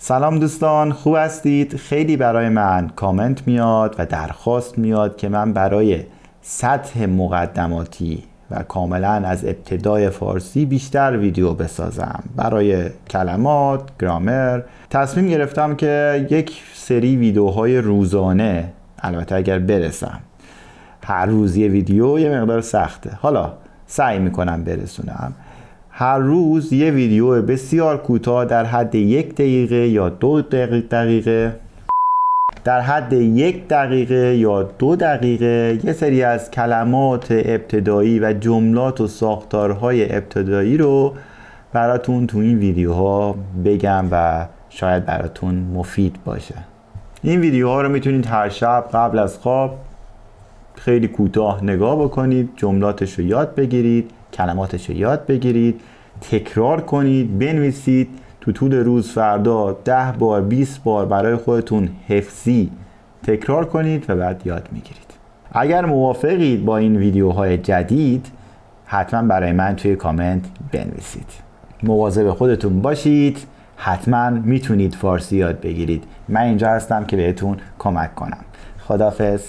سلام دوستان، خوب هستید؟ خیلی برای من کامنت میاد و درخواست میاد که من برای سطح مقدماتی و کاملا از ابتدای فارسی بیشتر ویدیو بسازم. برای کلمات، گرامر تصمیم گرفتم که یک سری ویدیوهای روزانه، البته اگر برسم، هر روز یه ویدیو یه مقدار سخته، حالا سعی میکنم برسونم. هر روز یه ویدیو بسیار کوتاه در حد 1 دقیقه یا 2 دقیقه در حد 1 دقیقه یا 2 دقیقه یه سری از کلمات ابتدایی و جملات و ساختارهای ابتدایی رو براتون تو این ویدیوها بگم و شاید براتون مفید باشه. این ویدیوها رو میتونید هر شب قبل از خواب خیلی کوتاه نگاه بکنید، جملاتش رو یاد بگیرید، کلماتش رو یاد بگیرید، تکرار کنید، بنویسید. تو طول روز فردا 10 بار 20 بار برای خودتون حفظی تکرار کنید و بعد یاد میگیرید. اگر موافقید با این ویدیوهای جدید حتما برای من توی کامنت بنویسید. مواظب خودتون باشید، حتما میتونید فارسی یاد بگیرید. من اینجا هستم که بهتون کمک کنم. خداحافظ.